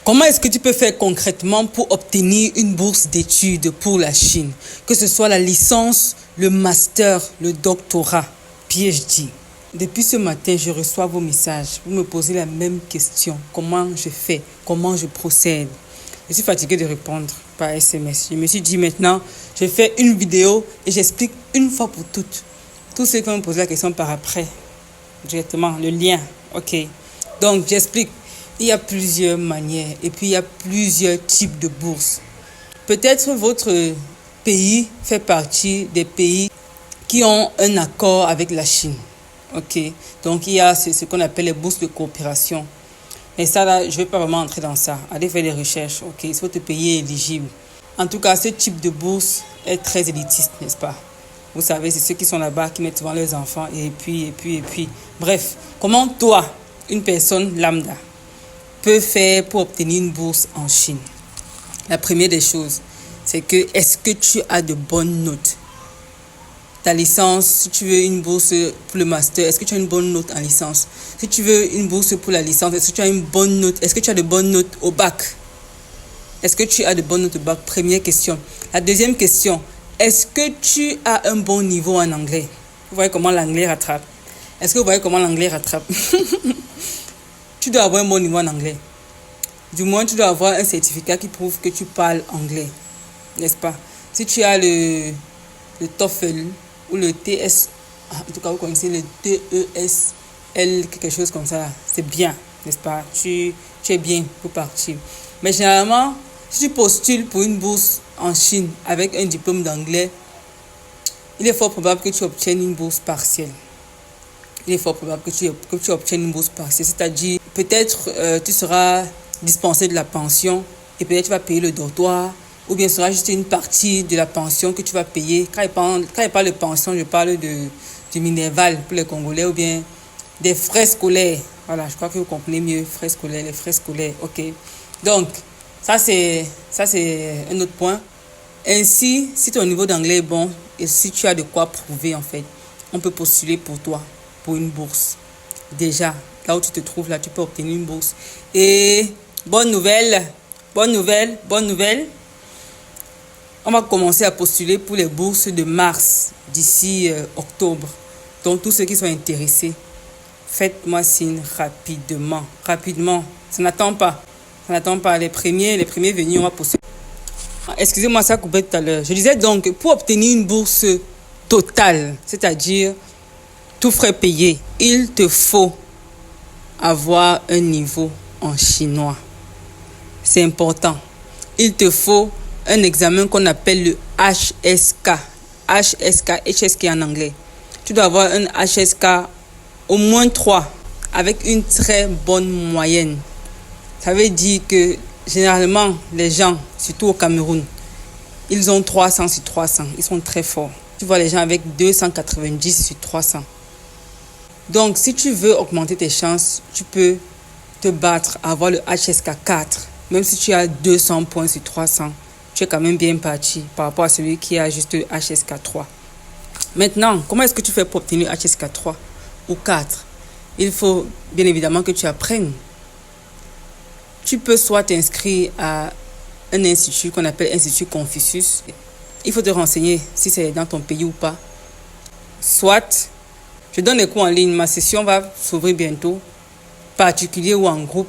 Comment est-ce que tu peux faire concrètement pour obtenir une bourse d'études pour la Chine? Que ce soit la licence, le master, le doctorat, PhD. Depuis ce matin, je reçois vos messages. Vous me posez la même question. Comment je fais? Comment je procède? Je suis fatiguée de répondre par SMS. Je me suis dit maintenant, je fais une vidéo et j'explique une fois pour toutes. Tous ceux qui me posent la question par après, directement, le lien. OK. Donc, j'explique. Il y a plusieurs manières et puis il y a plusieurs types de bourses. Peut-être votre pays fait partie des pays qui ont un accord avec la Chine. OK. Donc, il y a ce qu'on appelle les bourses de coopération. Et ça, là, je ne vais pas vraiment entrer dans ça. Allez faire des recherches. OK. Si votre pays est éligible. En tout cas, ce type de bourse est très élitiste, n'est-ce pas? Vous savez, c'est ceux qui sont là-bas qui mettent devant leurs enfants et puis. Bref, comment toi, une personne lambda, peut faire pour obtenir une bourse en Chine? La première des choses, c'est que est-ce que tu as de bonnes notes? Ta licence, si tu veux une bourse pour le master, est-ce que tu as une bonne note en licence? Si tu veux une bourse pour la licence, est-ce que tu as une bonne note? Est-ce que tu as de bonnes notes au bac? Est-ce que tu as de bonnes notes au bac? Première question. La deuxième question, est-ce que tu as un bon niveau en anglais? Vous voyez comment l'anglais rattrape? Est-ce que vous voyez comment l'anglais rattrape? Tu dois avoir un bon niveau en anglais. Du moins, tu dois avoir un certificat qui prouve que tu parles anglais. N'est-ce pas? Si tu as le TOEFL ou le TS, en tout cas, vous connaissez le TESL, quelque chose comme ça, c'est bien, n'est-ce pas? Tu es bien pour partir. Mais généralement, si tu postules pour une bourse en Chine avec un diplôme d'anglais, il est fort probable que tu obtiennes une bourse partielle. Il est fort probable que tu obtiennes une bourse partielle. C'est-à-dire, peut-être tu seras dispensé de la pension et peut-être tu vas payer le dortoir, ou bien ce sera juste une partie de la pension que tu vas payer. Quand je parle de pension, je parle du Minerval pour les Congolais, ou bien des frais scolaires. Voilà, je crois que vous comprenez mieux, frais scolaires, les frais scolaires. OK. Donc, ça c'est un autre point. Ainsi, si ton niveau d'anglais est bon et si tu as de quoi prouver, en fait, on peut postuler pour toi, pour une bourse. Déjà, là où tu te trouves, là, tu peux obtenir une bourse. Et bonne nouvelle. On va commencer à postuler pour les bourses de mars d'ici octobre. Donc, tous ceux qui sont intéressés, faites-moi signe rapidement. Ça n'attend pas. Les premiers venus, on va postuler. Excusez-moi, ça a coupé tout à l'heure. Je disais donc, pour obtenir une bourse totale, c'est-à-dire tout frais payé, il te faut avoir un niveau en chinois. C'est important. Il te faut un examen qu'on appelle le HSK. HSK en anglais. Tu dois avoir un HSK au moins 3 avec une très bonne moyenne. Ça veut dire que généralement, les gens, surtout au Cameroun, ils ont 300 sur 300. Ils sont très forts. Tu vois les gens avec 290 sur 300. Donc, si tu veux augmenter tes chances, tu peux te battre à avoir le HSK 4. Même si tu as 200 points sur 300, tu es quand même bien parti par rapport à celui qui a juste le HSK 3. Maintenant, comment est-ce que tu fais pour obtenir HSK 3 ou 4? Il faut bien évidemment que tu apprennes. Tu peux soit t'inscrire à un institut qu'on appelle Institut Confucius. Il faut te renseigner si c'est dans ton pays ou pas. Soit, je donne des cours en ligne. Ma session va s'ouvrir bientôt. Particulier ou en groupe,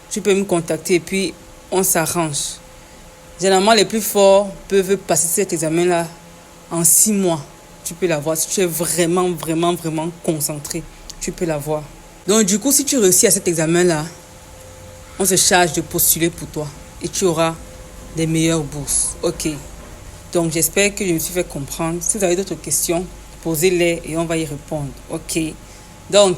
tu peux me contacter et puis on s'arrange. Généralement, les plus forts peuvent passer cet examen-là en 6 mois. Tu peux l'avoir. Si tu es vraiment concentré, tu peux l'avoir. Donc, du coup, si tu réussis à cet examen-là, on se charge de postuler pour toi et tu auras des meilleures bourses. OK. Donc, j'espère que je me suis fait comprendre. Si vous avez d'autres questions, posez-les et on va y répondre. OK. Donc,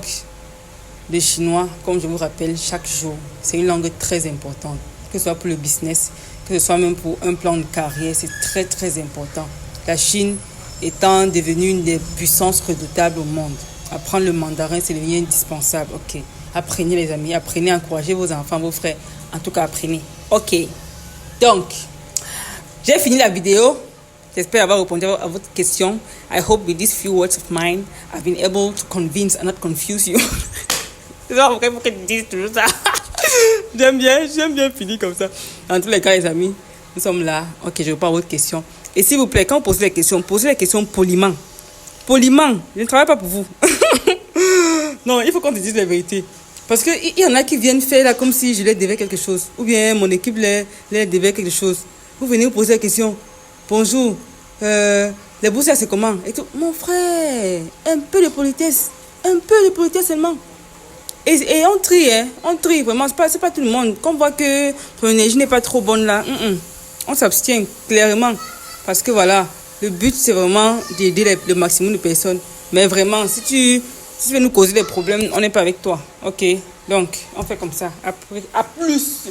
le chinois, comme je vous rappelle, chaque jour, c'est une langue très importante. Que ce soit pour le business, que ce soit même pour un plan de carrière, c'est très important. La Chine étant devenue une des puissances redoutables au monde. Apprendre le mandarin, c'est devenu indispensable. OK. Apprenez les amis, apprenez, encouragez vos enfants, vos frères. En tout cas, apprenez. OK. Donc, j'ai fini la vidéo. J'espère avoir répondu à votre question. I hope with these few words of mine, I've been able to convince and not confuse you. C'est pas pourquoi tu dis toujours ça. J'aime bien finir comme ça. En tous les cas, les amis, nous sommes là. Ok, je repars à votre question. Et s'il vous plaît, quand vous posez les questions poliment. Poliment, je ne travaille pas pour vous. Non, il faut qu'on te dise la vérité. Parce qu'il y en a qui viennent faire là comme si je leur devais quelque chose. Ou bien mon équipe leur devait quelque chose. Vous venez vous poser la question. Bonjour, les bourses, c'est comment? Et tout. Mon frère, un peu de politesse. Un peu de politesse seulement. Et on trie, hein. On trie, vraiment. C'est pas tout le monde. Quand on voit que ton énergie n'est pas trop bonne là, on s'abstient clairement. Parce que voilà, le but, c'est vraiment d'aider le maximum de personnes. Mais vraiment, si tu veux nous causer des problèmes, on n'est pas avec toi. Ok? Donc, on fait comme ça. À plus.